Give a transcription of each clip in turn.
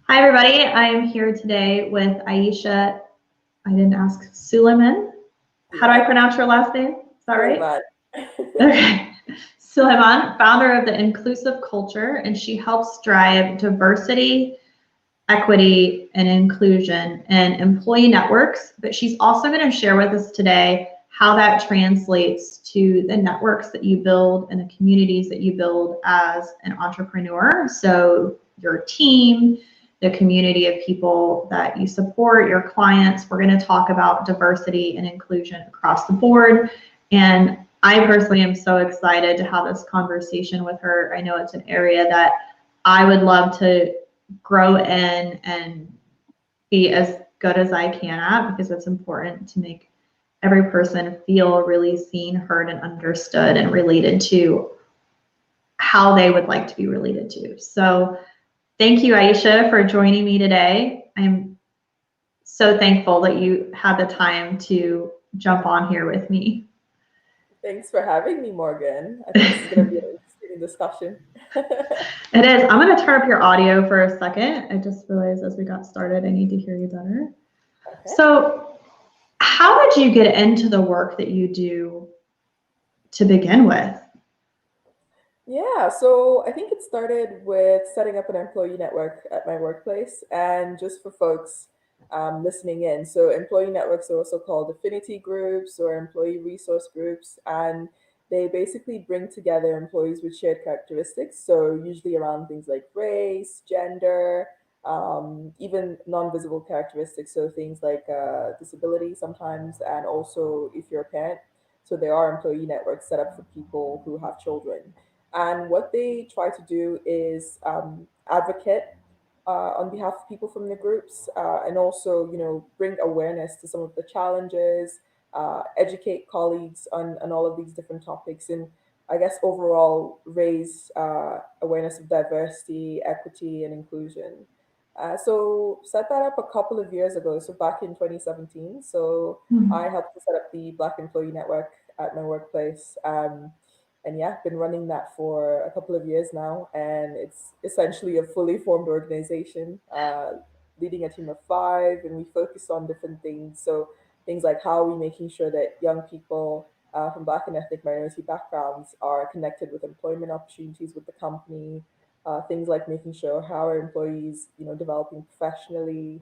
Hi, everybody. I am here today with Aisha. I didn't ask Suleiman. How do I Yeah, pronounce your last name? Is that right? Suleiman. Okay. Suleiman, founder of the Inclusive Culture, and she helps drive diversity, equity, and inclusion in employee networks. But she's also going to share with us today how that translates to the networks that you build and the communities that you build as an entrepreneur. So your team, the community of people that you support, your clients. We're going to talk about diversity and inclusion across the board. And I personally am so excited to have this conversation with her. I know it's an area that I would love to grow in and be as good as I can at, because it's important to make every person feel really seen, heard, and understood and related to how they would like to be related to. So thank you, Aisha, for joining me today. I'm so thankful that you had the time to jump on here with me. Thanks for having me, Morgan. I think this is going to be an interesting discussion. It is. I'm going to turn up your audio for a second. I just realized as we got started, I need to hear you better. Okay. So, how did you get into the work that you do to begin with? Yeah, so I think it started with setting up an employee network at my workplace. And just for folks listening in, so employee networks are also called affinity groups or employee resource groups. And they basically bring together employees with shared characteristics. So usually around things like race, gender, even non-visible characteristics. So things like disability sometimes, and also if you're a parent. So there are employee networks set up for people who have children. And what they try to do is advocate on behalf of people from the groups, and also, bring awareness to some of the challenges, educate colleagues on all of these different topics, and I guess overall raise awareness of diversity, equity, and inclusion. So set that up a couple of years ago, so back in 2017. So I helped to set up the Black Employee Network at my workplace. And yeah, been running that for a couple of years now, and it's essentially a fully formed organization, leading a team of five, and we focus on different things. So things like how are we making sure that young people from Black and ethnic minority backgrounds are connected with employment opportunities with the company. Things like making sure how are employees, developing professionally,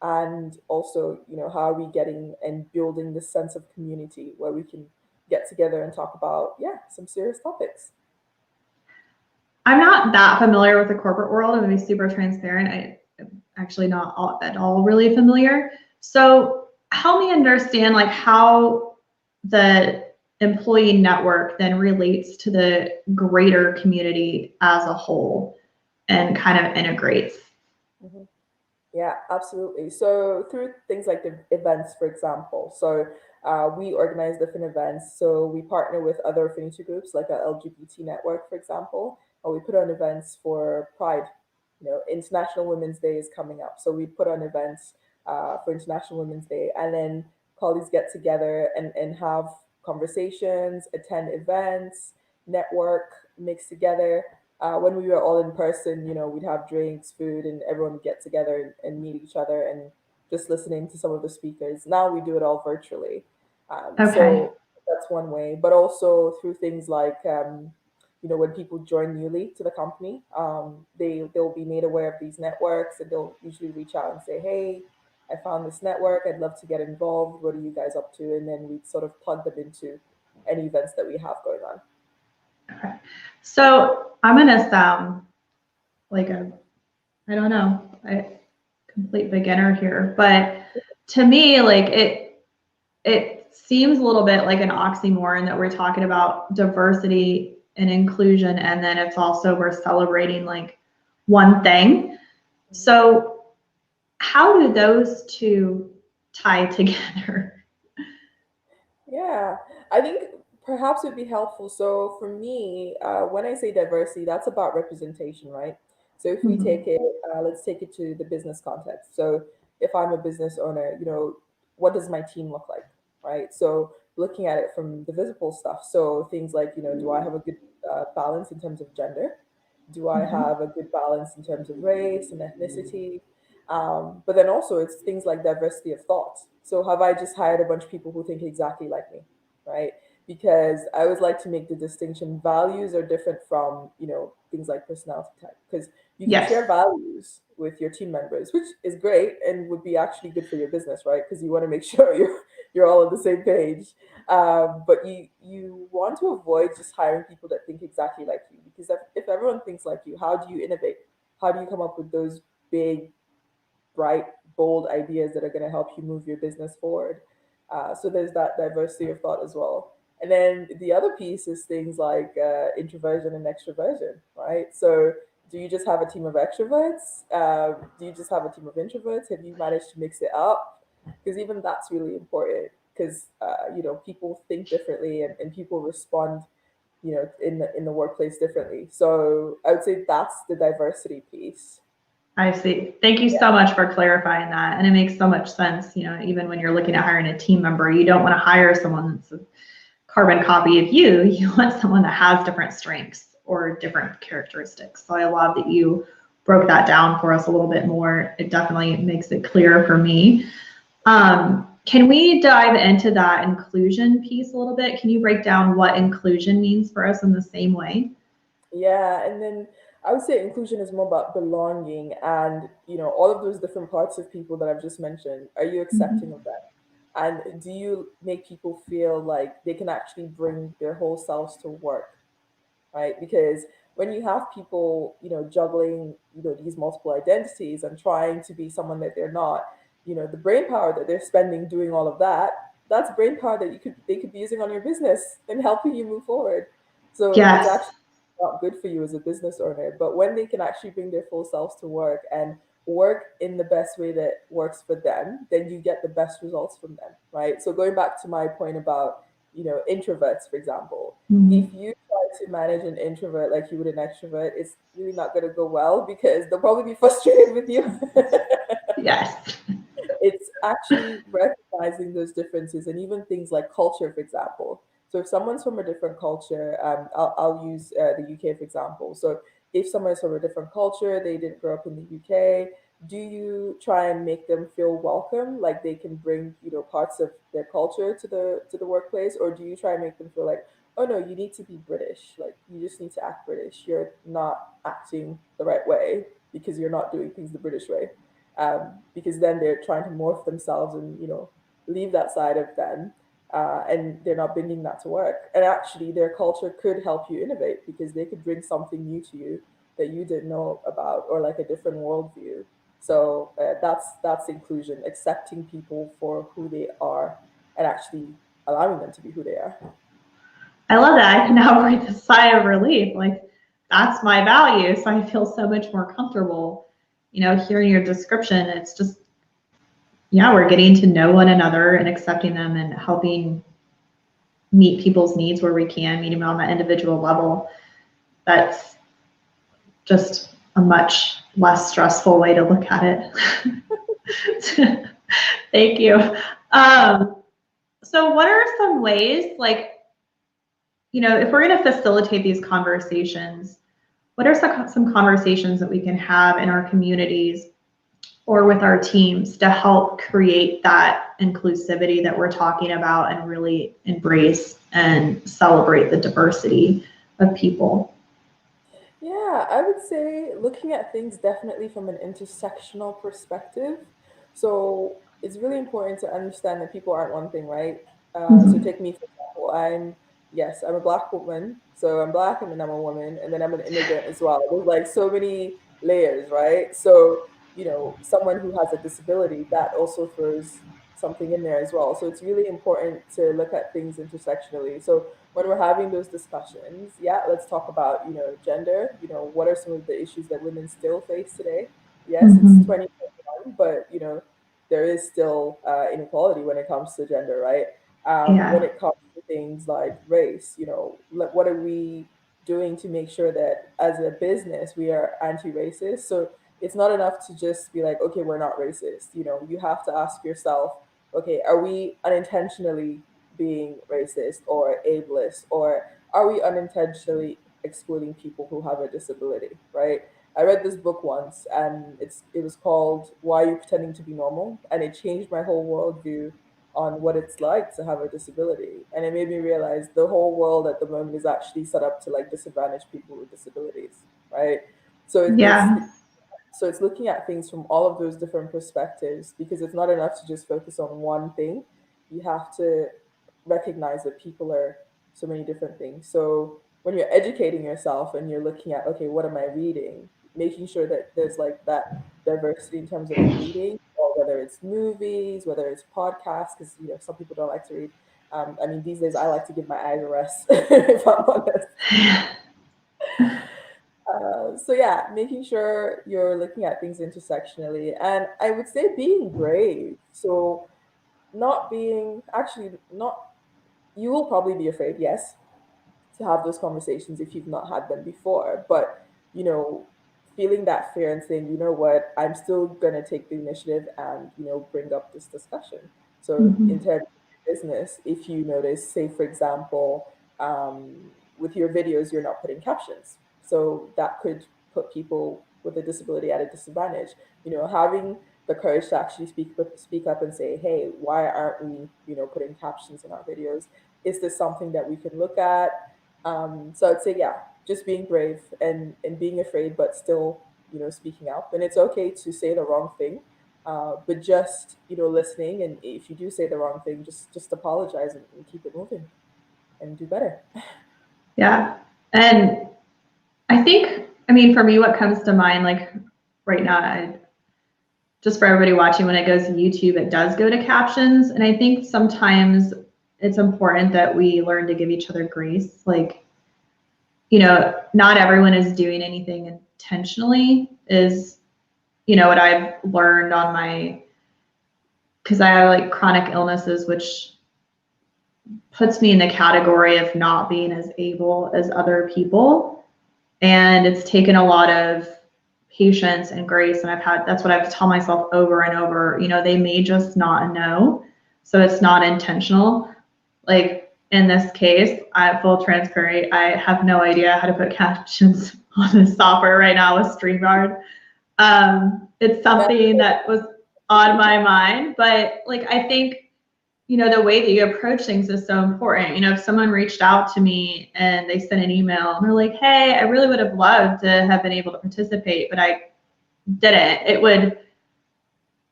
and also, how are we getting and building this sense of community where we can get together and talk about, yeah, some serious topics. I'm not that familiar with the corporate world. I'm going to be super transparent. I'm actually not at all really familiar. So help me understand like how the employee network then relates to the greater community as a whole and kind of integrates. Mhm. Yeah, absolutely. So through things like the events, for example, so we organize different events. So we partner with other affinity groups like a LGBT network, for example, or we put on events for Pride. International Women's Day is coming up, so we put on events for International Women's Day, and then colleagues get together and have conversations, attend events, network, mix together. When we were all in person, we'd have drinks, food, and everyone would get together and meet each other and just listening to some of the speakers. Now we do it all virtually. Okay. So that's one way, but also through things like, when people join newly to the company, they'll be made aware of these networks, and they'll usually reach out and say, "Hey, I found this network. I'd love to get involved. What are you guys up to?" And then we sort of plug them into any events that we have going on. Okay. So I'm going to sound like I don't know, a complete beginner here, but to me, like it seems a little bit like an oxymoron that we're talking about diversity and inclusion, and then it's also we're celebrating like one thing. So how do those two tie together? Yeah, I think perhaps it'd be helpful. So for me, when I say diversity, that's about representation, right? So if we take Mhm. it, let's take it to the business context. So if I'm a business owner, what does my team look like, right? So looking at it from the visible stuff. So things like, do I have a good balance in terms of gender? Do I Mhm. have a good balance in terms of race and ethnicity? But then also it's things like diversity of thought. So have I just hired a bunch of people who think exactly like me, right? Because I always like to make the distinction: values are different from, things like personality type. Because you can share Yes. values with your team members, which is great and would be actually good for your business, right? Because you want to make sure you're all on the same page. But you want to avoid just hiring people that think exactly like you, because if everyone thinks like you, how do you innovate? How do you come up with those big, bright, bold ideas that are going to help you move your business forward? So there's that diversity of thought as well. And then the other piece is things like introversion and extroversion, right? So do you just have a team of extroverts? Do you just have a team of introverts? Have you managed to mix it up? Because even that's really important, because people think differently, and people respond, in the workplace differently. So I would say that's the diversity piece. I see. Thank you so much for clarifying that. And it makes so much sense. Even when you're looking at hiring a team member, you don't want to hire someone that's a carbon copy of you. You want someone that has different strengths or different characteristics. So I love that you broke that down for us a little bit more. It definitely makes it clear for me. Can we dive into that inclusion piece a little bit? Can you break down what inclusion means for us in the same way? Yeah, and then I would say inclusion is more about belonging, and all of those different parts of people that I've just mentioned. Are you accepting Mhm. of that? And do you make people feel like they can actually bring their whole selves to work, right? Because when you have people, juggling, these multiple identities and trying to be someone that they're not, the brain power that they're spending doing all of that, that's brain power that they could be using on your business and helping you move forward. So it's Yes. actually not good for you as a business owner. But when they can actually bring their full selves to work and work in the best way that works for them, then you get the best results from them, right? So going back to my point about, introverts, for example, Mhm. if you try to manage an introvert like you would an extrovert, it's really not going to go well, because they'll probably be frustrated with you. Yes. It's actually recognizing those differences, and even things like culture, for example. So if someone's from a different culture, I'll use the UK, for example. So if someone is from a different culture, they didn't grow up in the UK, do you try and make them feel welcome, like they can bring, parts of their culture to the workplace? Or do you try and make them feel like, oh no, you need to be British, like you just need to act British, you're not acting the right way because you're not doing things the British way? Because then they're trying to morph themselves and, leave that side of them, and they're not bringing that to work. And actually, their culture could help you innovate, because they could bring something new to you that you didn't know about, or like a different worldview. So that's inclusion: accepting people for who they are and actually allowing them to be who they are. I love that. I can now breathe a sigh of relief. Like, that's my value. So I feel so much more comfortable, hearing your description. It's just, yeah, we're getting to know one another and accepting them and helping meet people's needs where we can, meet them on that individual level. That's just a much less stressful way to look at it. Thank you. Um, so what are some ways, like, if we're going to facilitate these conversations, what are some conversations that we can have in our communities or with our teams to help create that inclusivity that we're talking about and really embrace and celebrate the diversity of people? Yeah, I would say looking at things definitely from an intersectional perspective. So it's really important to understand that people aren't one thing, right? So Mhm. take me, for example. I'm a black woman. So I'm black, and then I'm a woman, and then I'm an immigrant as well. There's like so many layers, right? So, someone who has a disability, that also throws something in there as well. So it's really important to look at things intersectionally. So when we're having those discussions, yeah, let's talk about, gender. What are some of the issues that women still face today? Yes, it's Mhm. 2021, but there is still inequality when it comes to gender, right? When Yeah. it comes to things like race, what are we doing to make sure that as a business we are anti-racist? So it's not enough to just be like, okay, we're not racist. You have to ask yourself, okay, are we unintentionally being racist or ableist, or are we unintentionally excluding people who have a disability, right? I read this book once, and it was called "Why Are You Pretending to Be Normal?" and it changed my whole worldview on what it's like to have a disability, and it made me realize the whole world at the moment is actually set up to like disadvantage people with disabilities, right? So Yeah. it's looking at things from all of those different perspectives, because it's not enough to just focus on one thing. You have to recognize that people are so many different things. So when you're educating yourself and you're looking at, okay, what am I reading? Making sure that there's like that diversity in terms of the reading, or whether it's movies, whether it's podcasts, because some people don't like to read. I mean, these days I like to give my eyes a rest, if I'm honest. So yeah, making sure you're looking at things intersectionally, and I would say being brave. So not being actually not you will probably be afraid, yes, to have those conversations if you've not had them before. But, you know, feeling that fear and saying, you know what, I'm still going to take the initiative and, bring up this discussion. So, in Mhm. terms of business, if you notice, say, for example, with your videos, you're not putting captions. So, that could put people with a disability at a disadvantage. Having the courage to actually speak up and say, hey, why aren't we, putting captions in our videos? Is this something that we can look at? So I'd say, yeah, just being brave and being afraid, but still, speaking up. And it's okay to say the wrong thing, but just, listening. And if you do say the wrong thing, just apologize and keep it moving and do better. Yeah. And I think, I mean, for me, what comes to mind, like right now, just for everybody watching, when it goes to YouTube, it does go to captions. And I think sometimes it's important that we learn to give each other grace. Like, not everyone is doing anything intentionally, is, what I've learned on because I have like chronic illnesses, which puts me in the category of not being as able as other people. And it's taken a lot of patience and grace. And that's what I've told myself over and over, they may just not know. So it's not intentional. Like in this case, I full transparent, I have no idea how to put captions on the software right now with StreamYard. It's something that was on my mind, but like, I think, the way that you approach things is so important. If someone reached out to me and they sent an email and they're like, hey, I really would have loved to have been able to participate, but I didn't, it would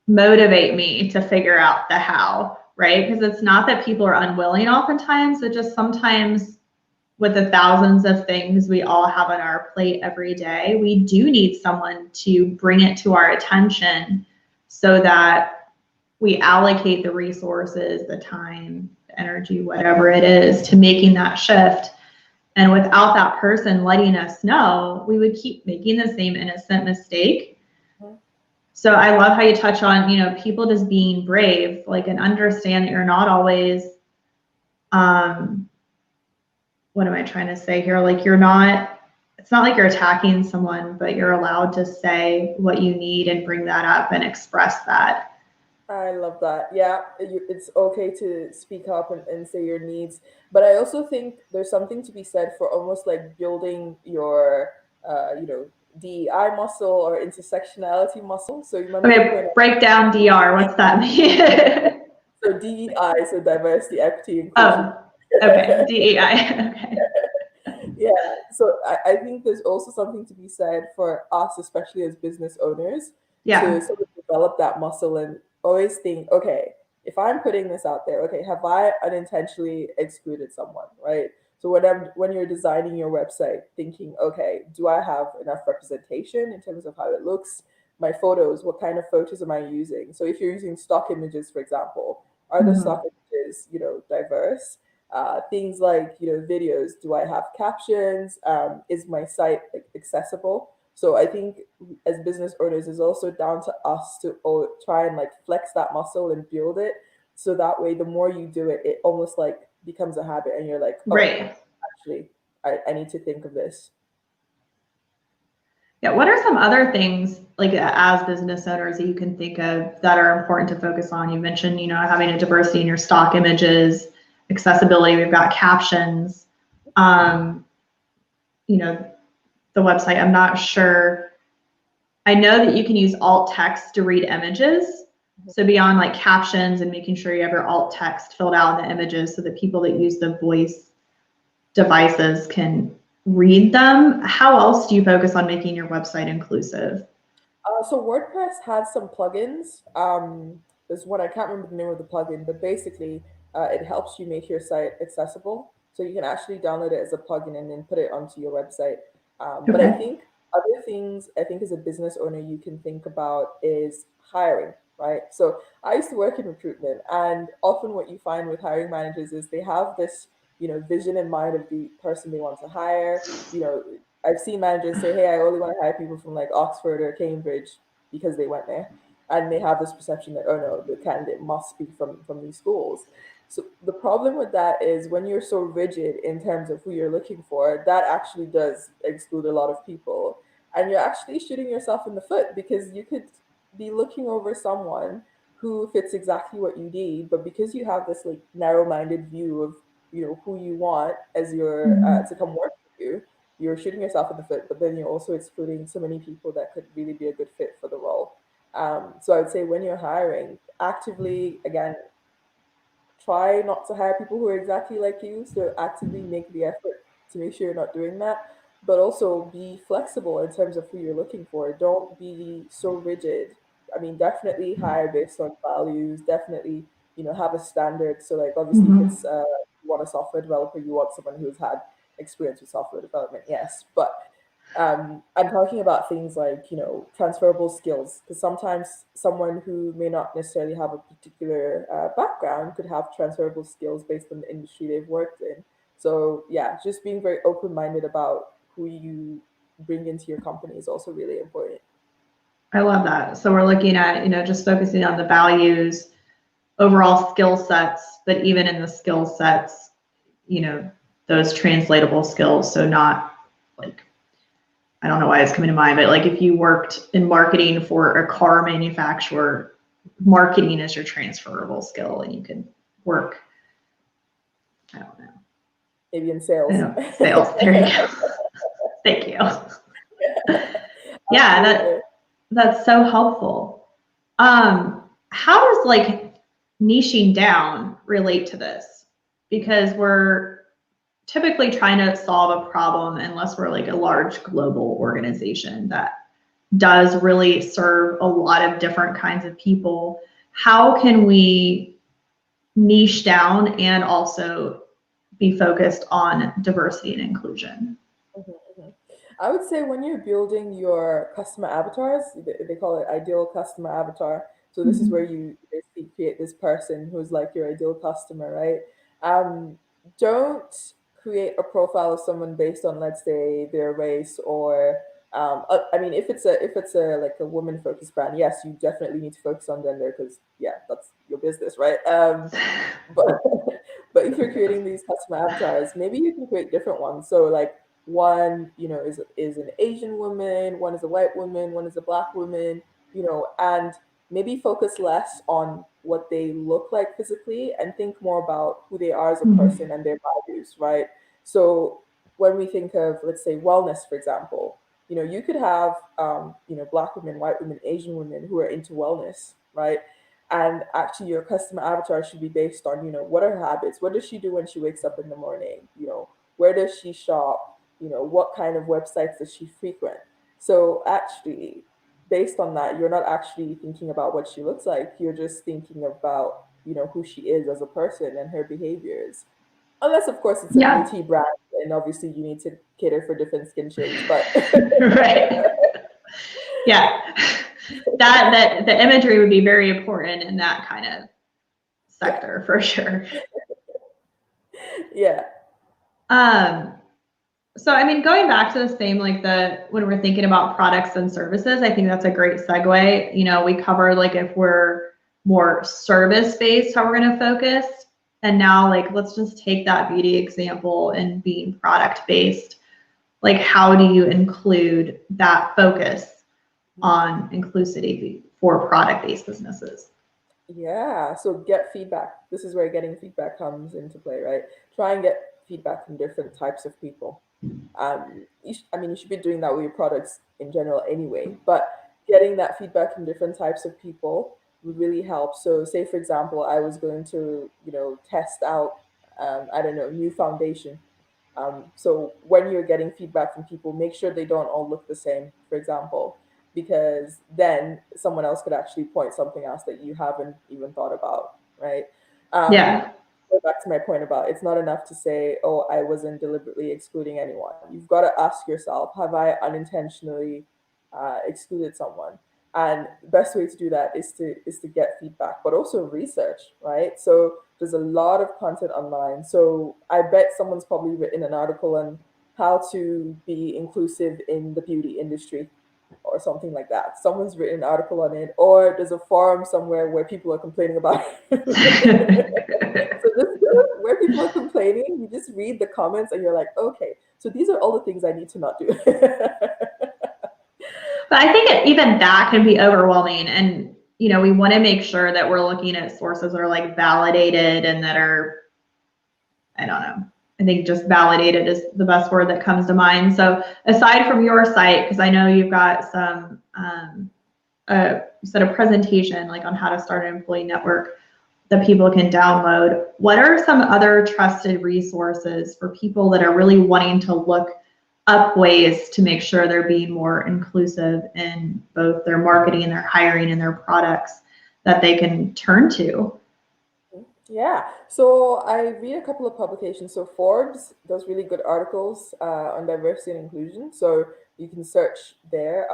motivate me to figure out the how, right? Because it's not that people are unwilling oftentimes, but just sometimes with the thousands of things we all have on our plate every day, we do need someone to bring it to our attention so that we allocate the resources, the time, the energy, whatever it is, to making that shift. And without that person letting us know, we would keep making the same innocent mistake. So I love how you touch on, people just being brave, like, and understand that you're not always, what am I trying to say here? Like, it's not like you're attacking someone, but you're allowed to say what you need and bring that up and express that. I love that. Yeah, it's okay to speak up and say your needs. But I also think there's something to be said for almost like building your, DEI muscle or intersectionality muscle. So you remember Okay, break down DR. What's that mean? So DEI, so diversity, equity, inclusion. Oh, okay, DEI. Okay. Yeah, so I think there's also something to be said for us, especially as business owners, to Yeah. sort of develop that muscle and always think, okay, if I'm putting this out there, okay, have I unintentionally excluded someone, right? So when you're designing your website, thinking, okay, do I have enough representation in terms of how it looks? My photos, what kind of photos am I using? So if you're using stock images, for example, are the Mm-hmm. stock images, diverse? Things like videos, do I have captions, is my site accessible? So I think as business owners, it's also down to us to try and like flex that muscle and build it, so that way the more you do it, it almost like becomes a habit and you're like, oh, Right. actually I need to think of this. Yeah. What are some other things, like, as business owners, that you can think of that are important to focus on? You mentioned, having a diversity in your stock images, accessibility. We've got captions. you know, the website. I'm not sure. I know that you can use alt text to read images. So beyond like captions and making sure you have your alt text filled out in the images so that people that use the voice devices can read them. How else do you focus on making your website inclusive? So WordPress has some plugins. There's one, I can't remember the name of the plugin, but basically it helps you make your site accessible. So you can actually download it as a plugin and then put it onto your website. But I Okay. think other things, I think as a business owner, you can think about is hiring, right? So I used to work in recruitment, and often what you find with hiring managers is they have this, vision in mind of the person they want to hire. I've seen managers say, "Hey, I only want to hire people from like Oxford or Cambridge because they went there," and they have this perception that, oh no, the candidate must be from these schools. So the problem with that is when you're so rigid in terms of who you're looking for, that actually does exclude a lot of people, and you're actually shooting yourself in the foot because you could be looking over someone who fits exactly what you need, but because you have this like narrow-minded view of who you want as your Mhm. to come work with you, you're shooting yourself in the foot, but then you're also excluding so many people that could really be a good fit for the role. So I would say when you're hiring, actively, again, try not to hire people who are exactly like you. So actively make the effort to make sure you're not doing that, but also be flexible in terms of who you're looking for. Don't be so rigid. I mean, definitely hire based on values. Definitely, have a standard. So like obviously, if Mhm. it's you want a software developer, you want someone who's had experience with software development, yes. But I'm talking about things like, transferable skills, because sometimes someone who may not necessarily have a particular background could have transferable skills based on the industry they've worked in. So, yeah, just being very open minded about who you bring into your company is also really important. I love that. So we're looking at, just focusing on the values, overall skill sets, but even in the skill sets, you know, those translatable skills. So not like, I don't know why it's coming to mind, but like if you worked in marketing for a car manufacturer, marketing is your transferable skill and you can work, I don't know, Maybe in sales. sales. There you go. Thank you. Yeah, Absolutely. that's so helpful. How does like niching down relate to this? Because we're typically trying to solve a problem unless we're like a large global organization that does really serve a lot of different kinds of people. How can we niche down and also be focused on diversity and inclusion? Mhm, mhm. I would say when you're building your customer avatars, they call it ideal customer avatar. So this is where Mhm. you basically create this person who's like your ideal customer, right? Um, don't create a profile of someone based on, let's say, their race or I mean, if it's a like a woman focused brand, yes, you definitely need to focus on gender because yeah, that's your business, right? But but if you're creating these customer avatars, maybe you can create different ones. So like one, is an Asian woman, one is a white woman, one is a black woman, and maybe focus less on what they look like physically and think more about who they are as a Mhm. person and their values, right? So when we think of, let's say, wellness, for example, you could have, black women, white women, Asian women who are into wellness, right? And actually, your customer avatar should be based on, what are her habits? What does she do when she wakes up in the morning? Where does she shop? What kind of websites does she frequent? So actually, based on that, you're not actually thinking about what she looks like. You're just thinking about, who she is as a person and her behaviors. Unless, of course, it's a Yeah. beauty brand, and obviously you need to cater for different skin shades. But Right. Yeah. That the imagery would be very important in that kind of yeah, sector for sure. yeah. Um, so I mean, going back to the same, like when we're thinking about products and services, I think that's a great segue. We cover like if we're more service based, how we're going to focus. And now like, let's just take that beauty example and being product based. Like, how do you include that focus on inclusivity for product based businesses? Yeah, so get feedback. This is where getting feedback comes into play, right? Try and get feedback from different types of people. You should be doing that with your products in general anyway, but getting that feedback from different types of people would really help. So, say for example, I was going to, test out, I don't know, new foundation. So when you're getting feedback from people, make sure they don't all look the same, for example, because then someone else could actually point something else that you haven't even thought about, right? Um, Yeah. Go back to my point about it's not enough to say, oh, I wasn't deliberately excluding anyone. You've got to ask yourself, have I unintentionally excluded someone? And the best way to do that is to get feedback, but also research, right? So there's a lot of content online. So I bet someone's probably written an article on how to be inclusive in the beauty industry or something like that. Someone's written an article on it, or there's a forum somewhere where people are complaining about it. So this where people are complaining, you just read the comments and you're like, okay, so these are all the things I need to not do. But I think even that can be overwhelming. And, we want to make sure that we're looking at sources that are like validated and that are, I don't know. I think just validated is the best word that comes to mind. So aside from your site, because I know you've got some, you said a presentation like on how to start an employee network that people can download. What are some other trusted resources for people that are really wanting to look up ways to make sure they're being more inclusive in both their marketing and their hiring and their products that they can turn to? Yeah, so I read a couple of publications. So Forbes does really good articles on diversity and inclusion. So you can search there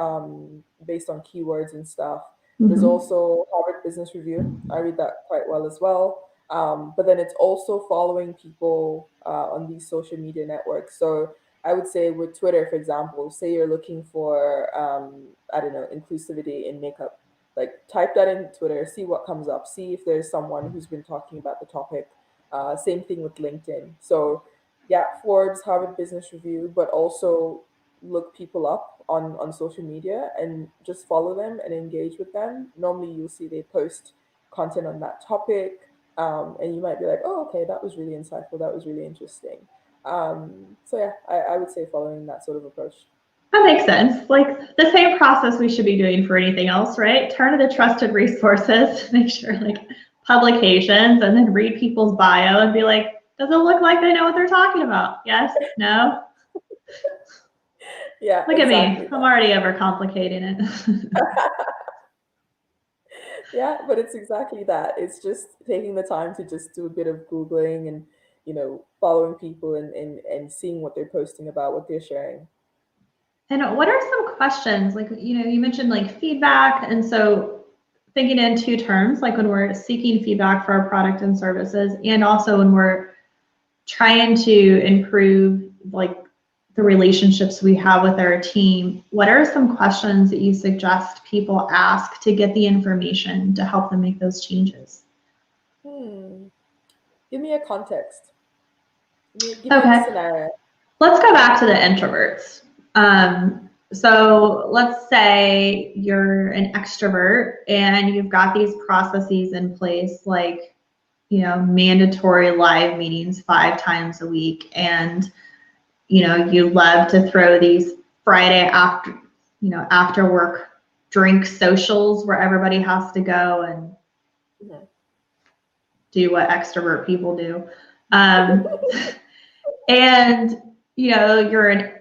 based on keywords and stuff. There's Mm-hmm. also Harvard Business Review. I read that quite well as well. But then it's also following people on these social media networks. So I would say with Twitter, for example, say you're looking for, I don't know, inclusivity in makeup, like type that in Twitter, see what comes up, see if there's someone who's been talking about the topic. Same thing with LinkedIn. So yeah, Forbes, Harvard Business Review, but also look people up on social media and just follow them and engage with them. Normally you'll see they post content on that topic, and you might be like, oh, okay, that was really insightful, that was really interesting. So yeah, I would say following that sort of approach. That makes sense. Like the same process we should be doing for anything else, right? Turn to the trusted resources, make sure like publications, and then read people's bio and be like, does it look like they know what they're talking about? Yes, no. Yeah, Look at me. exactly. I'm already overcomplicating it. Yeah, but it's exactly that. It's just taking the time to just do a bit of Googling and, following people and seeing what they're posting about, what they're sharing. And what are some questions? Like, you mentioned like feedback. And so thinking in two terms, like when we're seeking feedback for our product and services, and also when we're trying to improve like the relationships we have with our team, what are some questions that you suggest people ask to get the information to help them make those changes? Hmm. Give me a context. Give me a Okay, scenario. let's go back to the introverts. So let's say you're an extrovert and you've got these processes in place, like, mandatory live meetings 5 times a week, and you love to throw these Friday after work drink socials where everybody has to go and Mhm. do what extrovert people do. Um, and you're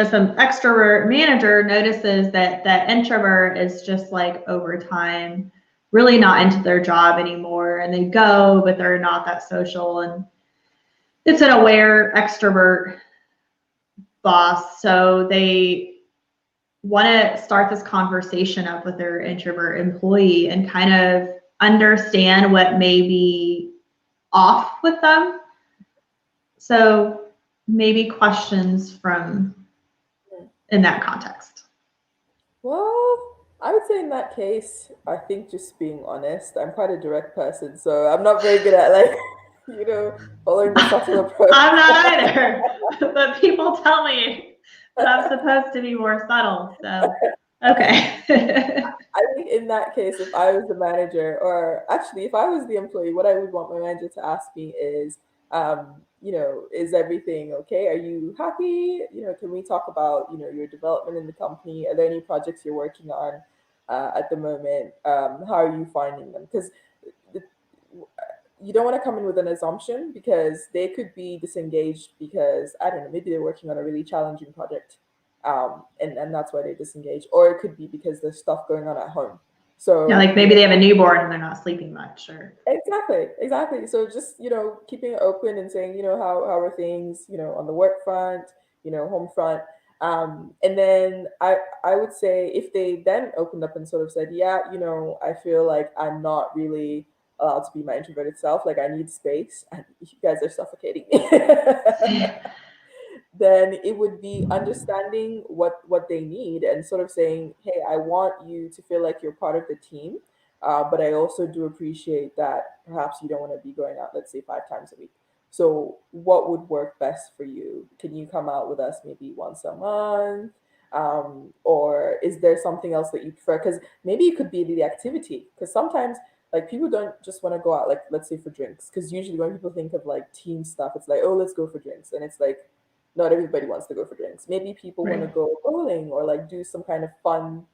some extrovert manager notices that that introvert is just like over time really not into their job anymore, and they go, but they're not that social, and it's an aware extrovert boss, so they want to start this conversation up with their introvert employee and kind of understand what may be off with them. So maybe questions from in that context. Well, I would say in that case, I think just being honest. I'm quite a direct person, so I'm not very good at like, following the subtle approach. I'm not either, but people tell me that I'm supposed to be more subtle. So, okay. I think in that case, if I was the manager, or actually if I was the employee, what I would want my manager to ask me is, is everything okay? Are you happy? Can we talk about, your development in the company? Are there any projects you're working on at the moment? How are you finding them? Because you don't want to come in with an assumption, because they could be disengaged because, I don't know, maybe they're working on a really challenging project, and that's why they disengage. Or it could be because there's stuff going on at home. So yeah, like maybe they have a newborn and they're not sleeping much, or exactly. So just, keeping it open and saying, how are things, on the work front, home front. And then I would say, if they then opened up and sort of said, yeah, I feel like I'm not really allowed to be my introverted self, like I need space, and you guys are suffocating me. Then it would be understanding what they need, and sort of saying, hey, I want you to feel like you're part of the team, but I also do appreciate that perhaps you don't want to be going out, let's say, 5 times a week. So what would work best for you? Can you come out with us maybe once a month? Or is there something else that you prefer? Because maybe it could be the activity, because sometimes, like, people don't just want to go out, like, let's say, for drinks, because usually when people think of like team stuff, it's like, oh, let's go for drinks, and it's like, not everybody wants to go for drinks. Maybe people want to go bowling, or like do some kind of fun,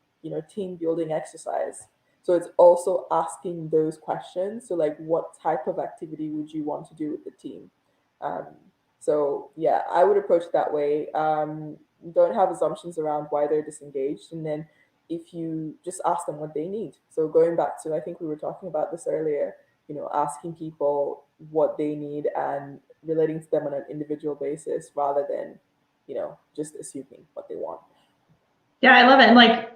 team building exercise. So it's also asking those questions. So, like, what type of activity would you want to do with the team? Um, so yeah, I would approach it that way. Don't have assumptions around why they're disengaged, and then if you just ask them what they need. So going back to, I think we were talking about this earlier, asking people what they need and relating to them on an individual basis, rather than, just assuming what they want. yeah, I love it. And like,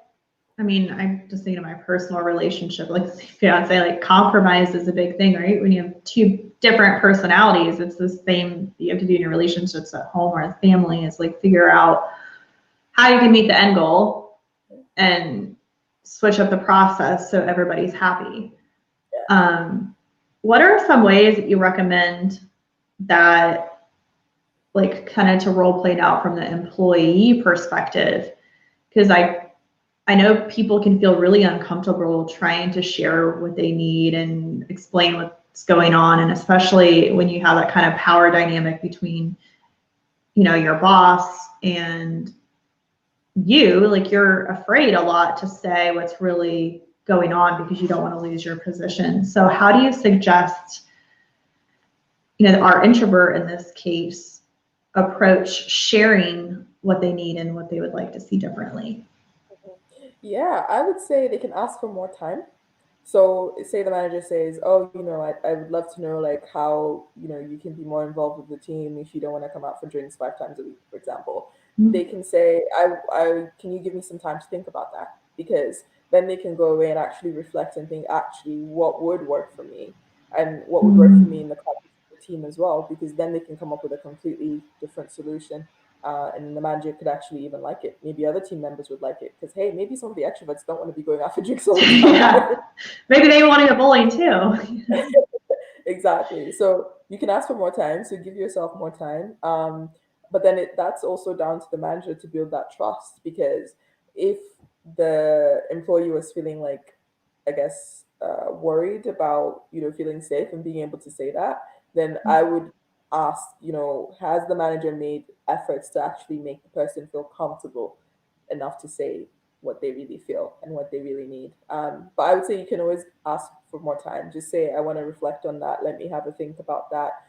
I mean, I'm just thinking of my personal relationship, like fiance, like compromise is a big thing, right? When you have two different personalities, it's the same you have to do in your relationships at home or with family, is like figure out how you can meet the end goal and switch up the process so everybody's happy. What are some ways that you recommend that, like, kind of to role play out from the employee perspective? Because I know people can feel really uncomfortable trying to share what they need and explain what's going on, and especially when you have that kind of power dynamic between, your boss and you, like, you're afraid a lot to say what's really going on because you don't want to lose your position. So how do you suggest, our introvert in this case approach sharing what they need and what they would like to see differently? Yeah, I would say they can ask for more time. So say the manager says, oh, I would love to know, like, how, you can be more involved with the team if you don't want to come out for drinks 5 times a week, for example. They can say, I can you give me some time to think about that? Because then they can go away and actually reflect and think, actually, what would work for me, and what would work for me in the context of the team as well, because then they can come up with a completely different solution. And the manager could actually even like it. Maybe other team members would like it, because, hey, maybe some of the extroverts don't want to be going out for drinks all the time. Yeah. Maybe they want to go bowling too. Exactly. So you can ask for more time. So give yourself more time. But then that's also down to the manager to build that trust, because if the employee was feeling like, I guess, worried about, feeling safe and being able to say that, then I would ask, has the manager made efforts to actually make the person feel comfortable enough to say what they really feel and what they really need. But I would say you can always ask for more time. Just say, I want to reflect on that. Let me have a think about that.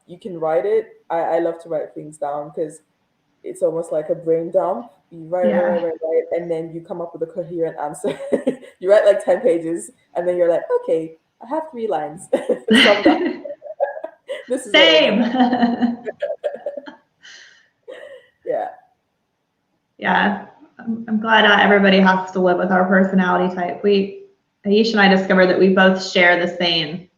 You can write it. I love to write things down, because it's almost like a brain dump. You write, and then you come up with a coherent answer. You write like 10 pages, and then you're like, okay, I have 3 lines. This is Same. Yeah. Yeah. I'm glad not everybody has to live with our personality type. Aisha and I discovered that we both share the same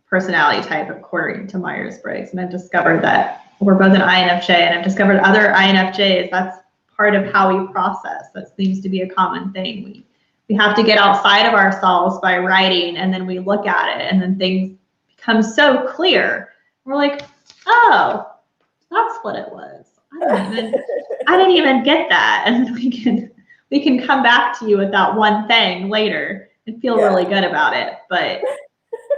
personality type according to Myers-Briggs. And I've discovered that we're both an INFJ, and I've discovered other INFJs, that's part of how we process. That seems to be a common thing. We have to get outside of ourselves by writing, and then we look at it, and then things become so clear. We're like, oh, that's what it was. I didn't even get that. And we can come back to you with that one thing later and feel really good about it. But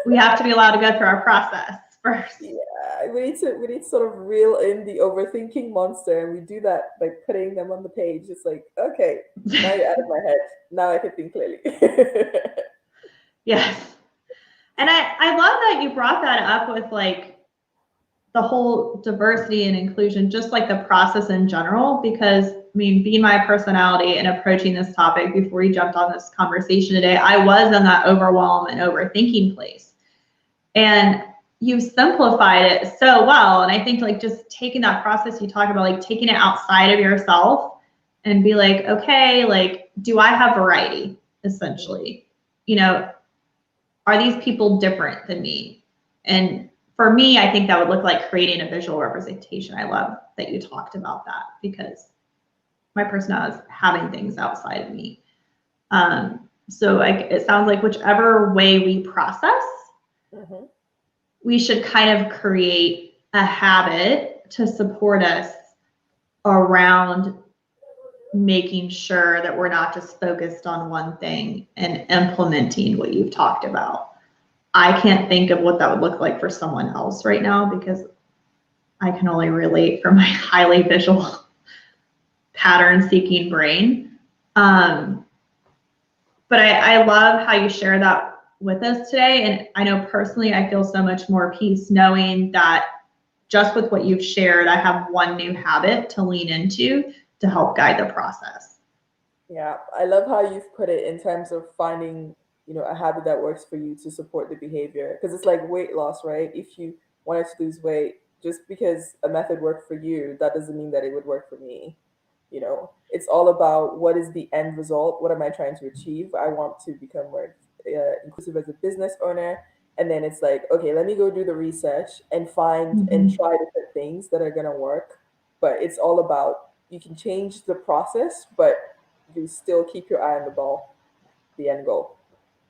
we have to be allowed to go through our process first. Yeah, we need to sort of reel in the overthinking monster, and we do that by putting them on the page. It's like, okay, now you're out of my head. Now I can think clearly. Yes. And I love that you brought that up with like the whole diversity and inclusion, just like the process in general, because I mean, being my personality and approaching this topic before we jumped on this conversation today, I was in that overwhelm and overthinking place. And you've simplified it so well. And I think like just taking that process you talk about, like taking it outside of yourself and be like, okay, like, do I have variety essentially? You know, are these people different than me? And for me, I think that would look like creating a visual representation. I love that you talked about that because my personality is having things outside of me. So it sounds like whichever way we process, we should kind of create a habit to support us around making sure that we're not just focused on one thing and implementing what you've talked about. I can't think of what that would look like for someone else right now because I can only relate from my highly visual pattern-seeking brain. But I love how you share that with us today. And I know personally, I feel so much more peace knowing that just with what you've shared, I have one new habit to lean into to help guide the process. Yeah, I love how you've put it in terms of finding, a habit that works for you to support the behavior. Because it's like weight loss, right? If you wanted to lose weight, just because a method worked for you, that doesn't mean that it would work for me. It's all about what is the end result? What am I trying to achieve? I want to become more inclusive as a business owner. And then it's like, okay, let me go do the research and find and try different things that are going to work. But it's all about, you can change the process, but you still keep your eye on the ball, the end goal.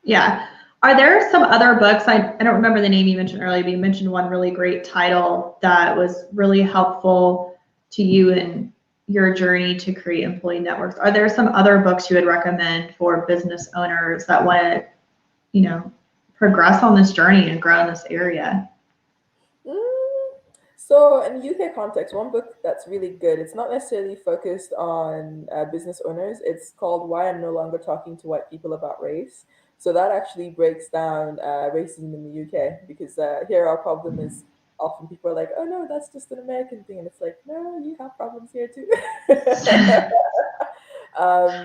Yeah. Are there some other books? I don't remember the name you mentioned earlier, but you mentioned one really great title that was really helpful to you in your journey to create employee networks. Are there some other books you would recommend for business owners that want to, progress on this journey and grow in this area? So, in UK context, one book that's really good, it's not necessarily focused on business owners. It's called Why I'm No Longer Talking to White People About Race. So, that actually breaks down racism in the UK because here our problem is often people are like, oh no, that's just an American thing. And it's like, no, you have problems here too.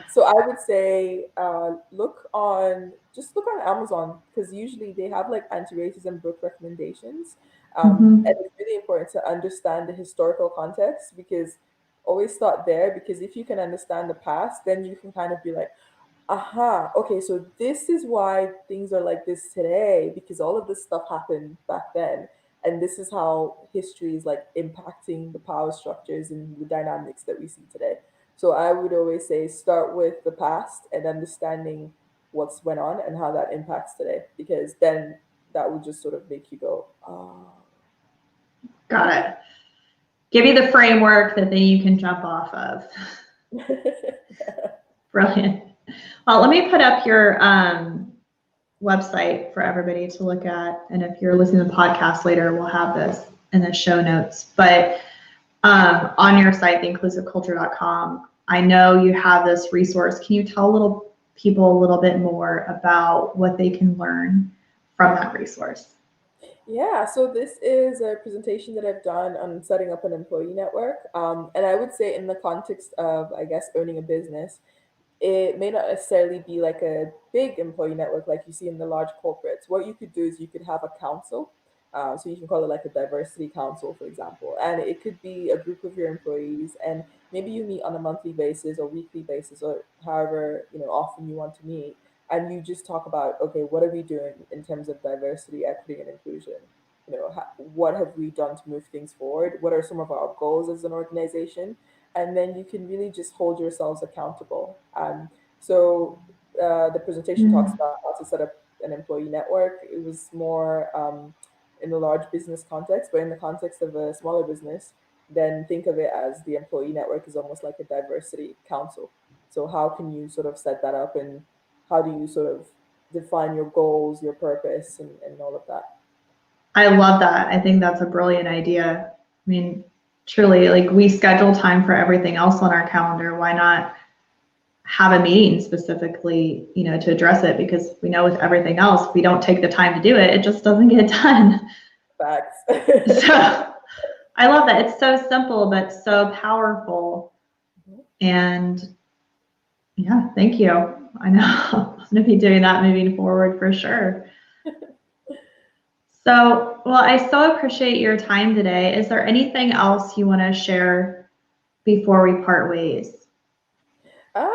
So I would say look on Amazon because usually they have like anti-racism book recommendations. And it's really important to understand the historical context because always start there because if you can understand the past, then you can kind of be like, aha, okay, so this is why things are like this today because all of this stuff happened back then. And this is how history is like impacting the power structures and the dynamics that we see today. So I would always say start with the past and understanding what's went on and how that impacts today because then that would just sort of make you go, oh. Got it. Give you the framework that then you can jump off of. Brilliant. Well, let me put up your website for everybody to look at. And if you're listening to the podcast later, we'll have this in the show notes. But on your site, theinclusiveculture.com, I know you have this resource. Can you tell people a little bit more about what they can learn from that resource? Yeah, so this is a presentation that I've done on setting up an employee network. And I would say in the context of, I guess, owning a business, it may not necessarily be like a big employee network like you see in the large corporates. What you could do is you could have a council. So you can call it like a diversity council, for example. And it could be a group of your employees and maybe you meet on a monthly basis or weekly basis or however, often you want to meet. And you just talk about, okay, what are we doing in terms of diversity, equity, and inclusion? What have we done to move things forward? What are some of our goals as an organization? And then you can really just hold yourselves accountable. So the presentation talks about how to set up an employee network. It was more in the large business context, but in the context of a smaller business, then think of it as the employee network is almost like a diversity council. So how can you sort of set that up and how do you sort of define your goals, your purpose, and all of that? I love that. I think that's a brilliant idea. I mean, truly, like we schedule time for everything else on our calendar. Why not have a meeting specifically, you know, to address it? Because we know with everything else, if we don't take the time to do it, it just doesn't get done. Facts. So I love that. It's so simple, but so powerful. And yeah, thank you. I know I'm going to be doing that moving forward for sure. So, well, I so appreciate your time today. Is there anything else you want to share before we part ways? I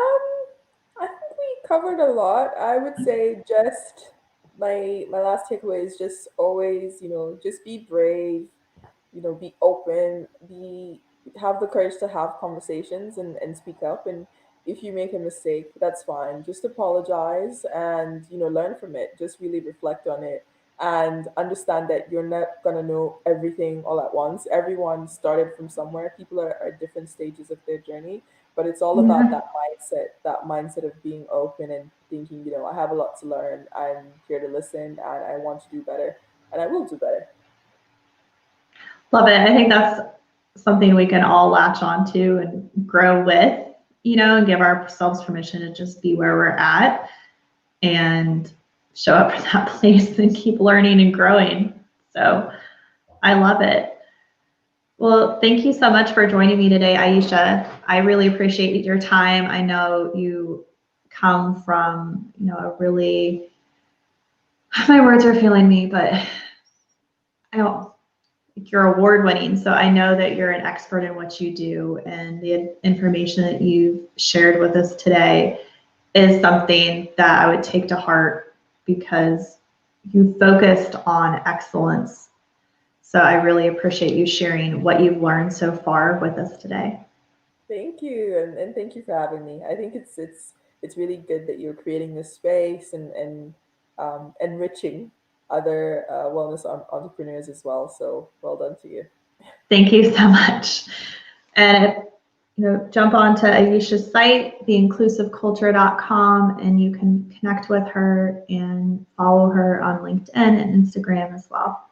think we covered a lot. I would say just my last takeaway is just always, just be brave, be open, have the courage to have conversations and speak up. And if you make a mistake, that's fine. Just apologize and, learn from it. Just really reflect on it and understand that you're not gonna know everything all at once. Everyone started from somewhere. People are at different stages of their journey, but it's all about Yeah. that mindset of being open and thinking, I have a lot to learn. I'm here to listen and I want to do better and I will do better. Love it. I think that's something we can all latch onto and grow with, you know, and give ourselves permission to just be where we're at and show up for that place and keep learning and growing. So I love it. Well, thank you so much for joining me today, Aisha. I really appreciate your time. I know you come from, you know, a really, my words are failing me, but I don't, you're award winning. So I know that you're an expert in what you do, and the information that you've shared with us today is something that I would take to heart because you focused on excellence. So I really appreciate you sharing what you've learned so far with us today. Thank you, and thank you for having me. I think it's really good that you're creating this space and enriching other wellness entrepreneurs as well. So well done to you. Thank you so much. And you know, jump onto Aisha's site, theinclusiveculture.com, and you can connect with her and follow her on LinkedIn and Instagram as well.